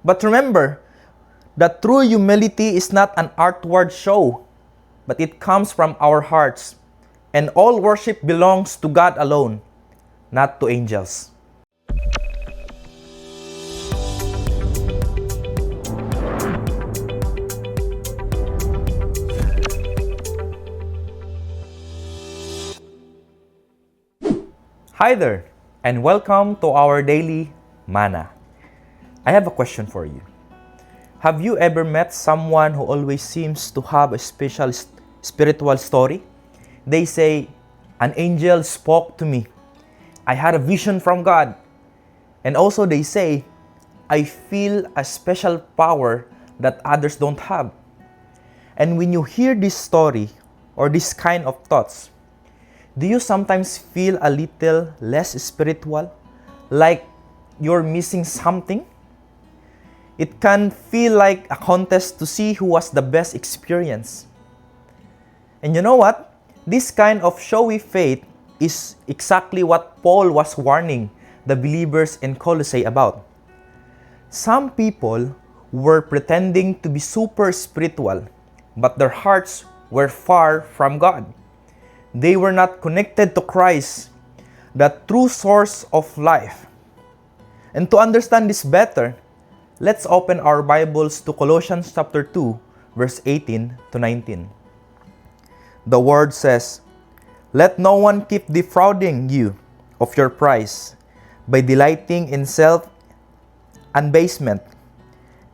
But remember that true humility is not an outward show, but it comes from our hearts. And all worship belongs to God alone, not to angels. Hi there, and welcome to our daily manna. I have a question for you. Have you ever met someone who always seems to have a special spiritual story? They say, an angel spoke to me. I had a vision from God. And also they say, I feel a special power that others don't have. And when you hear this story or this kind of thoughts, do you sometimes feel a little less spiritual? Like you're missing something? It can feel like a contest to see who has the best experience. And you know what? This kind of showy faith is exactly what Paul was warning the believers in Colossae about. Some people were pretending to be super spiritual, but their hearts were far from God. They were not connected to Christ, the true source of life. And to understand this better, let's open our Bibles to Colossians chapter 2, verse 18 to 19. The word says, "Let no one keep defrauding you of your prize by delighting in self-abasement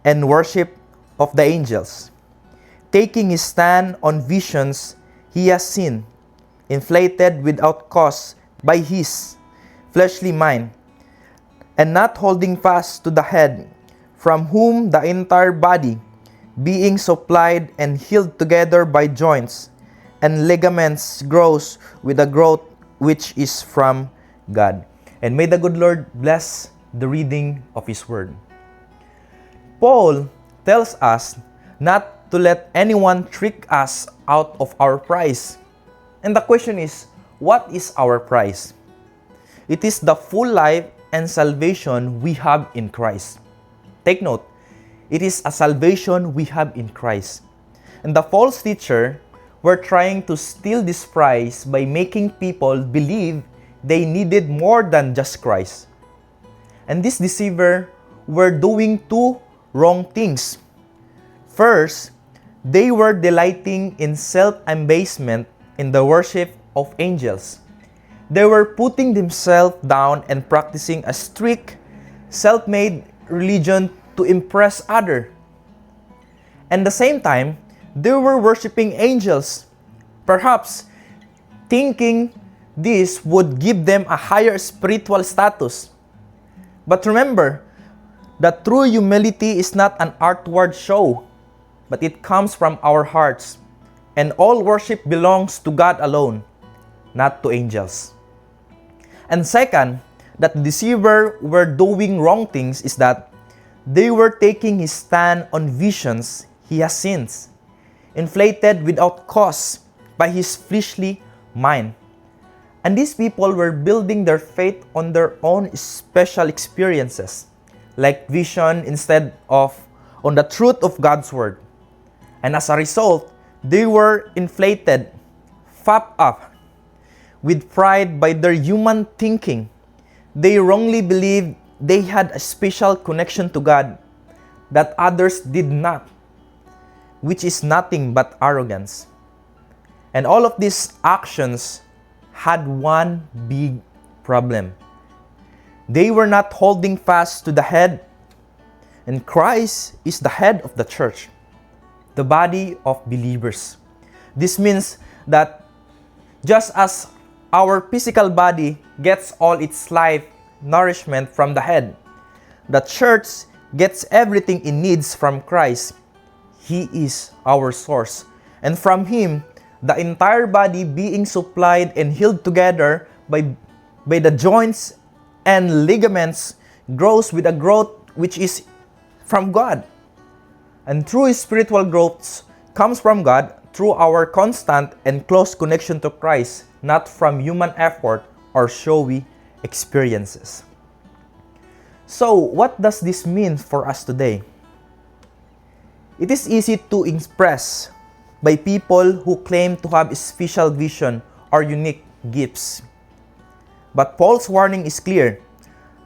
and worship of the angels, taking his stand on visions he has seen, inflated without cause by his fleshly mind, and not holding fast to the head, from whom the entire body, being supplied and held together by joints and ligaments, grows with a growth which is from God." And may the good Lord bless the reading of His Word. Paul tells us not to let anyone trick us out of our prize. And the question is, what is our prize? It is the full life and salvation we have in Christ. Take note, it is a salvation we have in Christ. And the false teacher were trying to steal this prize by making people believe they needed more than just Christ. And this deceiver were doing two wrong things. First, they were delighting in self-abasement in the worship of angels. They were putting themselves down and practicing a strict, self-made religion to impress others. And at the same time, they were worshiping angels, perhaps thinking this would give them a higher spiritual status. But remember that true humility is not an outward show, but it comes from our hearts. And all worship belongs to God alone, not to angels. And second, that the deceiver were doing wrong things is that they were taking his stand on visions he has seen, inflated without cause by his fleshly mind. And these people were building their faith on their own special experiences, like vision instead of on the truth of God's word. And as a result, they were inflated, puffed up with pride by their human thinking. They wrongly believed they had a special connection to God that others did not, which is nothing but arrogance. And all of these actions had one big problem. They were not holding fast to the head, and Christ is the head of the church, the body of believers. This means that just as our physical body gets all its life nourishment from the head, the church gets everything it needs from Christ. He is our source. And from Him, the entire body being supplied and held together by the joints and ligaments grows with a growth which is from God. And true spiritual growth comes from God through our constant and close connection to Christ, not from human effort or showy experiences. So, what does this mean for us today? It is easy to impress by people who claim to have special vision or unique gifts. But Paul's warning is clear.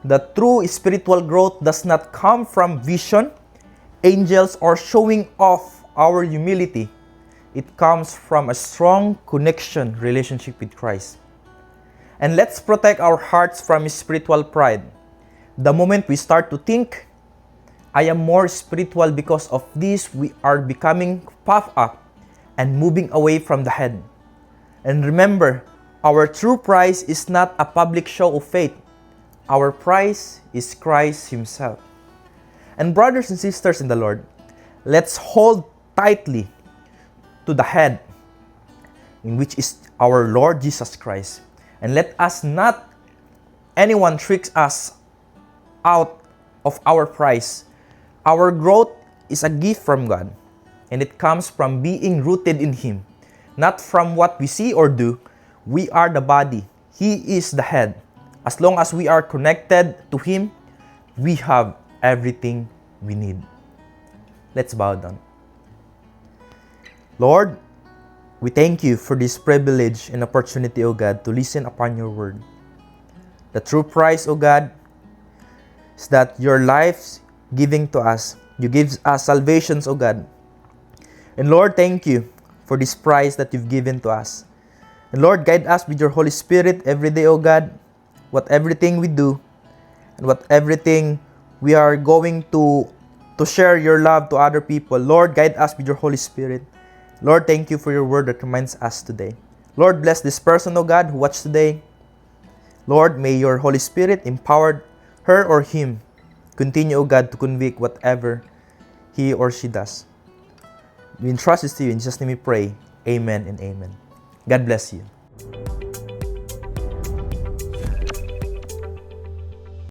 The true spiritual growth does not come from vision, angels, or showing off our humility. It comes from a strong connection relationship with Christ. And let's protect our hearts from spiritual pride. The moment we start to think, I am more spiritual because of this, we are becoming puffed up and moving away from the head. And remember, our true prize is not a public show of faith. Our prize is Christ Himself. And brothers and sisters in the Lord, let's hold tightly to the head, in which is our Lord Jesus Christ. And let us not anyone tricks us out of our prize. Our growth is a gift from God, and it comes from being rooted in Him, not from what we see or do. We are the body. He is the head. As long as we are connected to Him, we have everything we need. Let's bow down. Lord, we thank You for this privilege and opportunity, O God, to listen upon Your word. The true prize, O God, is that Your life giving to us. You give us salvations, O God. And Lord, thank You for this prize that You've given to us. And Lord, guide us with Your Holy Spirit every day, O God, what everything we do and what everything we are going to share Your love to other people. Lord, guide us with Your Holy Spirit. Lord, thank You for Your word that reminds us today. Lord, bless this person, O God, who watched today. Lord, may Your Holy Spirit empower her or him. Continue, O God, to convict whatever he or she does. We entrust this to You. In Jesus' name we pray. Amen and amen. God bless you.